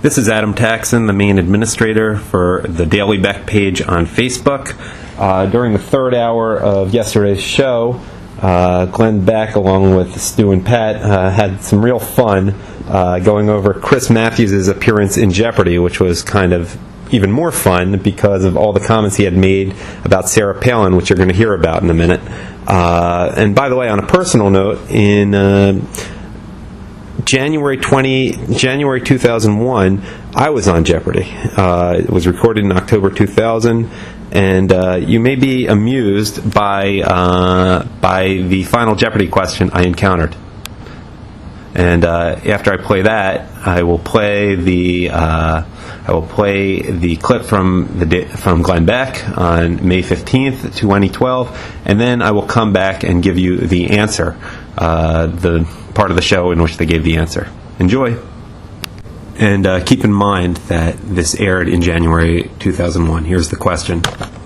This is Adam Taxon, the main administrator for the Daily Beck page on Facebook. During the third hour of yesterday's show, Glenn Beck, along with Stu and Pat, had some real fun going over Chris Matthews' appearance in Jeopardy, which was kind of even more fun because of all the comments he had made about Sarah Palin, which you're going to hear about in a minute. And by the way, on a personal note, in January 2001, I was on Jeopardy. It was recorded in October 2000, and you may be amused by the final Jeopardy question I encountered. And after I play that, I will play the clip from Glenn Beck on May 15th, 2012, and then I will come back and give you the answer, the part of the show in which they gave the answer. Enjoy. And keep in mind that this aired in January 2001. Here's the question.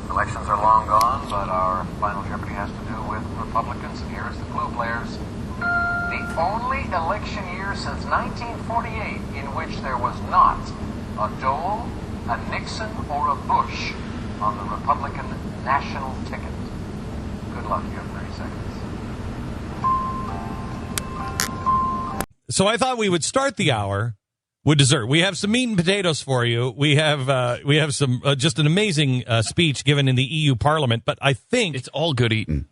Elections are long gone, but our final Jeopardy has to do with Republicans, and here is the clue, players. The only election year since 1948 in which there was not a Dole, a Nixon, or a Bush on the Republican national ticket. Good luck. You have 30 seconds. So I thought we would start the hour with dessert. We have some meat and potatoes for you. We have some just an amazing speech given in the EU Parliament. But I think it's all good eating.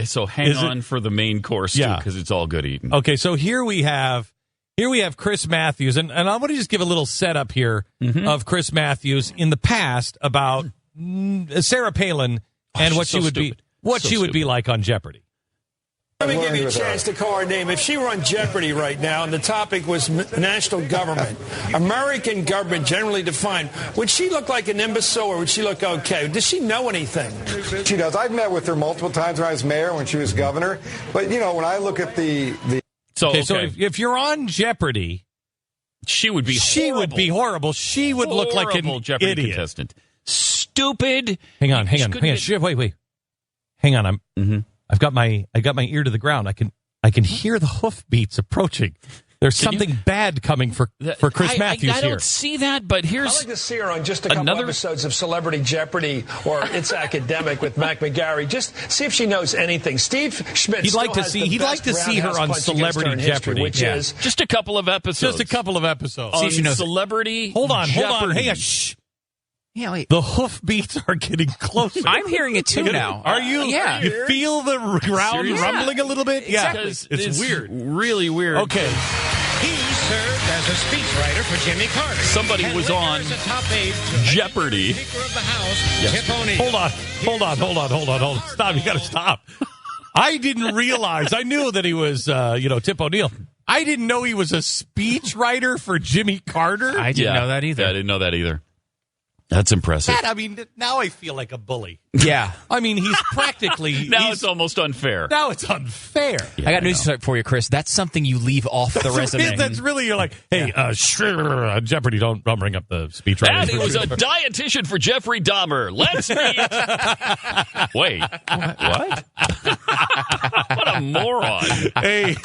So hang on for the main course too, because it's all good eating. Okay, so here we have Chris Matthews, and I want to just give a little setup here of Chris Matthews in the past about Sarah Palin and what she would be like on Jeopardy. Let me give you a chance to call her name. If she were on Jeopardy right now and the topic was national government, American government generally defined, would she look like an imbecile or would she look okay? Does she know anything? She does. I've met with her multiple times when I was mayor, when she was governor. But, you know, when I look at the... So if you're on Jeopardy, she would be horrible. She would look like an Jeopardy idiot. Contestant. Stupid. Hang on. Wait. Hang on. I've got my ear to the ground. I can hear the hoofbeats approaching. There's something bad coming for Chris Matthews I don't see that, but here's... I'd like to see her on just a couple episodes of Celebrity Jeopardy or It's Academic with Mac McGarry. Just see if she knows anything. Steve Schmidt He'd like to see her on Celebrity Jeopardy, which is... Just a couple of episodes. See if she knows Celebrity Hold on. Hang on. Shh. Yeah, wait. The hoofbeats are getting closer. I'm hearing it too now. Are you? Yeah. You feel the ground rumbling a little bit? Exactly. Yeah. It's weird. Really weird. Okay. He served as a speechwriter for Jimmy Carter. Somebody was on Jeopardy. Speaker of the House, Tip O'Neill. Hold on. Stop. You got to stop. I didn't realize. I knew that he was, Tip O'Neill. I didn't know he was a speechwriter for Jimmy Carter. I didn't know that either. Yeah, I didn't know that either. That's impressive. Now I feel like a bully. Yeah. He's practically... It's almost unfair. Now it's unfair. I got news for you, Chris. That's something you leave off the resume. That's really, you're like, hey, Jeopardy, don't bring up the speechwriter. That was a dietitian for Jeffrey Dahmer. Let's meet. Wait, what? What a moron. Hey.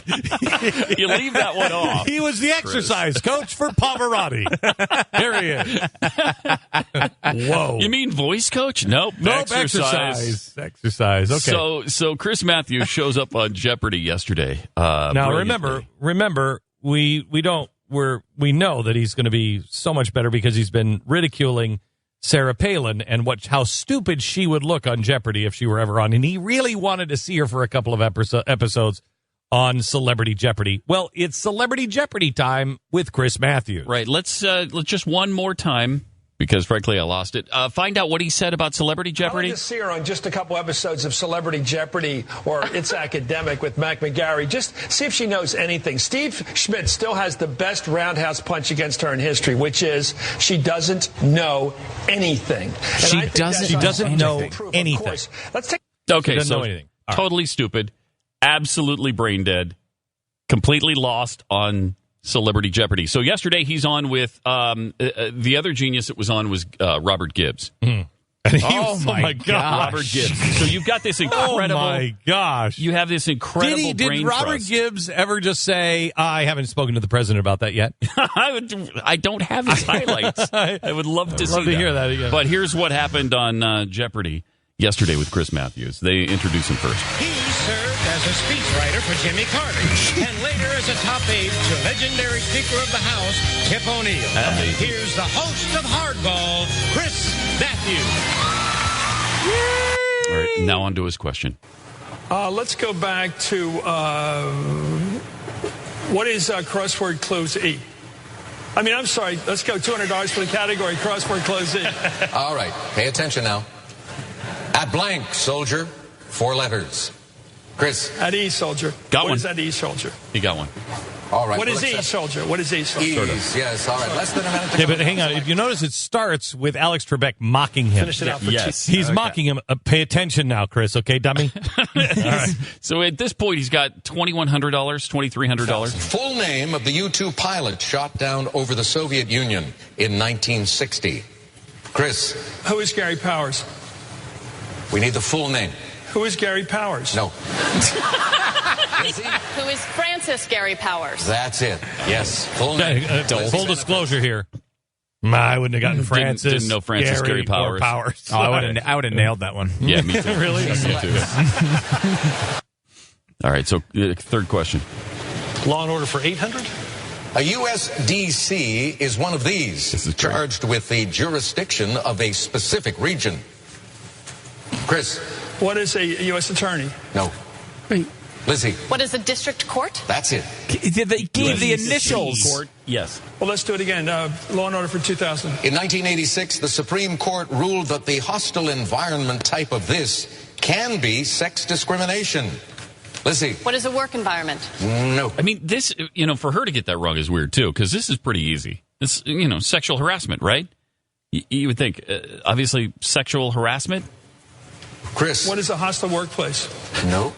You leave that one off. He was the exercise coach for Pavarotti. There he is. Whoa. You mean voice coach? Nope. Exercise. Okay. So Chris Matthews shows up on Jeopardy yesterday. Now remember, we know that he's going to be so much better because he's been ridiculing Sarah Palin and how stupid she would look on Jeopardy if she were ever on, and he really wanted to see her for a couple of episodes on Celebrity Jeopardy. Well, it's Celebrity Jeopardy time with Chris Matthews. Right. Let's just one more time, because frankly I lost it. Find out what he said about Celebrity Jeopardy. I'd like to see her on just a couple episodes of Celebrity Jeopardy or It's Academic with Mac McGarry. Just see if she knows anything. Steve Schmidt still has the best roundhouse punch against her in history, which is she doesn't know anything. She doesn't know anything. Let's take. Okay, so know anything. Totally stupid, absolutely brain dead, completely lost on Celebrity Jeopardy. So yesterday he's on with the other genius that was on was Robert Gibbs. And he Oh, was, my gosh. Robert Gibbs. So you've got this incredible. Oh my gosh! You have this incredible Did brain Robert trust. Gibbs ever just say, "I haven't spoken to the president about that yet"? I don't have his highlights. I would love to hear that again. But here's what happened on Jeopardy yesterday with Chris Matthews. They introduced him first. He served as a speechwriter for Jimmy Carter and later as a top aide to legendary Speaker of the House, Tip O'Neill. Amazing. Here's the host of Hardball, Chris Matthews. All right, now on to his question. Let's go back to what is crossword close E? I mean, I'm sorry. Let's go $200 for the category crossword close E. All right, pay attention now. At blank, soldier, 4 letters. Chris. At E, soldier. Got one. What is at E, soldier? He got one. All right. What is well, E, soldier? What is E, soldier? E's, yes, all right. Less than a minute to Yeah, go. but hang on. If you notice, it starts with Alex Trebek mocking him. Finish it out for Yes. He's mocking him. Pay attention now, Chris. Okay, dummy. All right. So at this point, he's got $2,100, $2,300. Full name of the U-2 pilot shot down over the Soviet Union in 1960. Chris, Who is Gary Powers? we need the full name. Who is Gary Powers? No. Who is Francis Gary Powers? That's it. Yes, full name. Full disclosure here. I wouldn't have gotten Francis. Didn't know Francis Gary or Powers. Oh, I would have nailed that one. Yeah, me too. Really? Me too. All right, so third question. Law and Order for 800? A U.S. D.C. is one of these, This is great. charged with the jurisdiction of a specific region. Chris, What is a U.S. attorney? no. Lizzie, What is a district court? that's it. They gave the initials. Court, yes. Well, let's do it again. Law and Order for 2000. In 1986, the Supreme Court ruled that the hostile environment type of this can be sex discrimination. Lizzie, What is a work environment? no. I mean, this, for her to get that wrong is weird, too, because this is pretty easy. It's, sexual harassment, right? You would think, obviously, sexual harassment. Chris, What is a hostile workplace? no.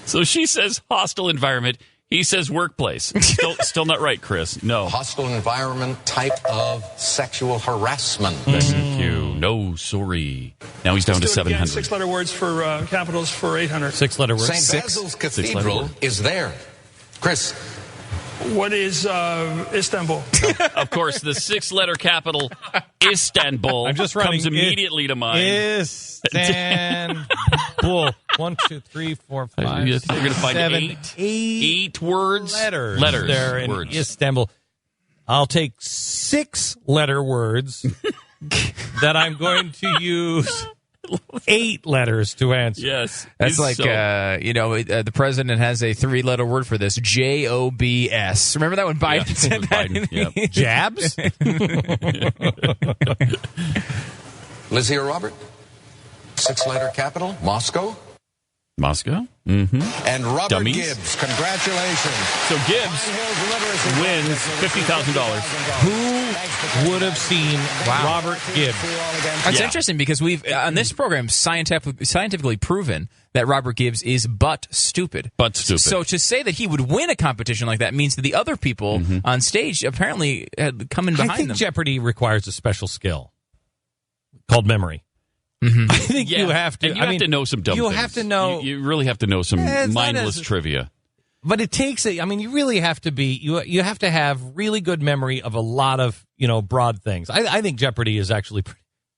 So she says hostile environment. He says workplace. Still not right, Chris. No. Hostile environment type of sexual harassment. Thank you. No, sorry. Now he's down to Let's do it again. 700. 6-letter words for capitals for 800. 6-letter word. St. Basil's Cathedral is there. Chris, What is Istanbul? Of course, the 6-letter capital, Istanbul, I'm just running. comes immediately to mind. Istanbul. 1, 2, 3, 4, 5. You're going to find 7, eight words. letters. Letters. There in Words. Istanbul. I'll take 6-letter words that I'm going to use 8 letters to answer. Yes. That's It's like, so- the president has a 3-letter word for this. JOBS. Remember that when Biden Yeah, said with that? Biden, Jabs? Lizzie or Robert? 6-letter capital, Moscow. Moscow. Mm-hmm. And Robert Dummies. Gibbs. Congratulations. So Gibbs wins $50,000. Who would have seen Robert Gibbs? That's Yeah. interesting because we've, on this program, scientifically proven that Robert Gibbs is but stupid. But stupid. So to say that he would win a competition like that means that the other people on stage apparently had come in behind I think them. Jeopardy requires a special skill called memory. I think Yeah. you have to. And you have to know some dumb You things. have to know. You really have to know some It's not mindless as- trivia. But it takes a. I mean, you really have to be. You have to have really good memory of a lot of broad things. I think Jeopardy is actually.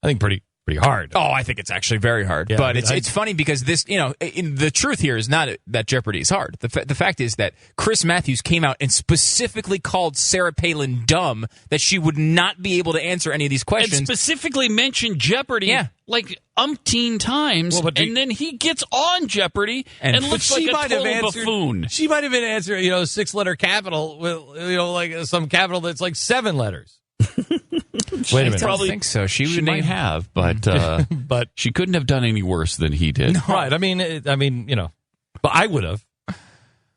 Pretty hard. Oh, I think it's actually very hard. Yeah, but I mean, it's funny because this, the truth here is not that Jeopardy is hard. The fact is that Chris Matthews came out and specifically called Sarah Palin dumb, that she would not be able to answer any of these And questions. specifically mentioned Jeopardy Yeah. like umpteen times, Well, but and then he gets on Jeopardy and But looks like a total buffoon. She might have been answering, 6-letter capital with, like some capital that's like 7 letters. Wait a I minute. don't think so. She She would might have, but But she couldn't have done any worse than he did. right. I mean, but I would have.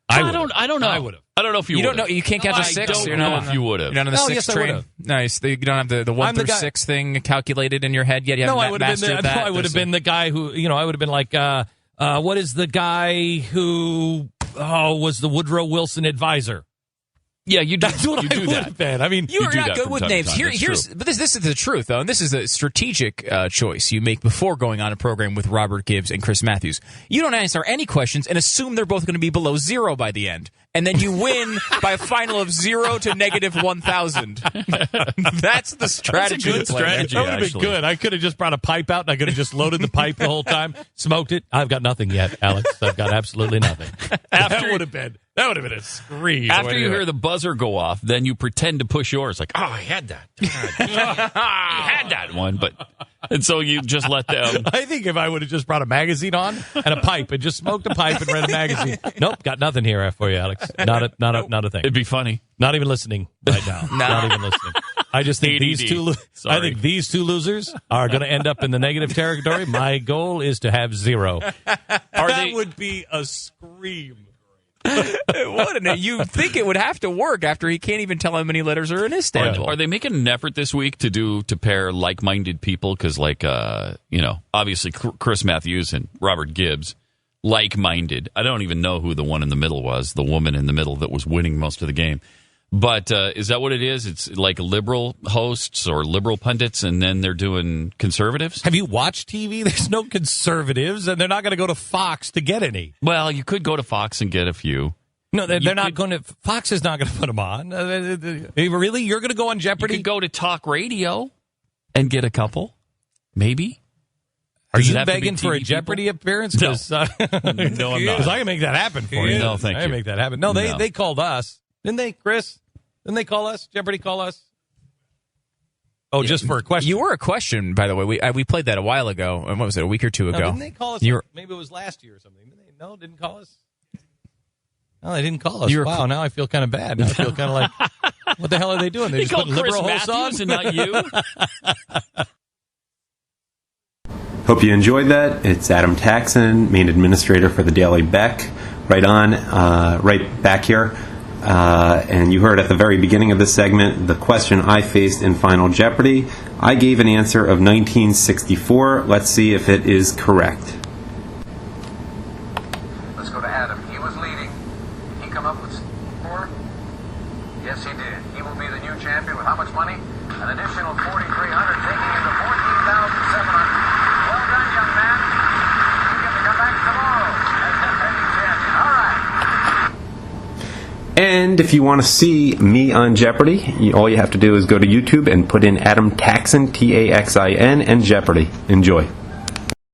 I don't know. I would have. I don't know if you You don't would've. know. You can't catch a I 6. don't You're know not if you would have. You're not on the Oh, 6 yes, I train. would've. Nice. You don't have the 1 I'm the through guy- 6 thing calculated in your head yet. You No, haven't I would have been. mastered that. I would have been the guy who. I would have been like, what is the guy who was the Woodrow Wilson advisor? Yeah, you do. That's what you I do would that. have been. I mean, You are do not that good from with time to names. time. That's Here's true. but this is the truth, though, and this is a strategic choice you make before going on a program with Robert Gibbs and Chris Matthews. You don't answer any questions and assume they're both going to be below 0 by the end, and then you win by a final of 0 to negative 1,000. That's the strategy. good to play. strategy. that would have been actually. good. I could have just brought a pipe out and I could have just loaded the pipe the whole time, smoked it. I've got nothing yet, Alex. I've got absolutely nothing. That would have been a scream. After you hear the buzzer go off, then you pretend to push yours. Like, oh, I had that. He had that one, and so you just let them. I think if I would have just brought a magazine on and a pipe and just smoked a pipe and read a magazine. Nope, got nothing here for you, Alex. Not a thing. It'd be funny. Not even listening right now. Not even listening. I just think ADD. these two. I think these two losers are going to end up in the negative territory. My goal is to have 0. That would be a scream. Wouldn't it? You think it would have to work after he can't even tell how many letters are in his schedule. Are they making an effort this week to pair like-minded people? Because, obviously Chris Matthews and Robert Gibbs, like-minded. I don't even know who the one in the middle was, the woman in the middle that was winning most of the game. But is that what it is? It's like liberal hosts or liberal pundits, and then they're doing conservatives? Have you watched TV? There's no conservatives, and they're not going to go to Fox to get any. Well, you could go to Fox and get a few. No, they're not going to. Fox is not going to put them on. Really? You're going to go on Jeopardy? You could go to talk radio and get a couple, maybe. Are Does it you have to be begging for a TV Jeopardy people? appearance? No. No, I'm not. Because I can make that happen for you. No, thank I can you. make that happen. No, they called us. Didn't they, Chris? Didn't they call us? Jeopardy call us? Oh, just for a question. You were a question, by the way. We played that a while ago. What was it, a week or two No, ago? didn't they call us? Maybe it was last year or something. No, didn't call us? No, they didn't call us. Wow, now I feel kind of bad. Now I feel kind of like, what the hell are they doing? They just called putting liberal Chris hosts on? Matthews and not you? Hope you enjoyed that. It's Adam Taxon, main administrator for the Daily Beck. Right back here. And you heard at the very beginning of this segment the question I faced in Final Jeopardy. I gave an answer of 1964. Let's see if it is correct. Let's go to Adam. He was leading. Did he come up with 4? Yes, he did. He will be the new champion with how much money? An additional $4,300, taking him to $14,700. Well done, young man. You get to come back tomorrow as the defending champion. All right. And if you want to see me on Jeopardy, all you have to do is go to YouTube and put in Adam Taxon, Taxin, and Jeopardy. Enjoy.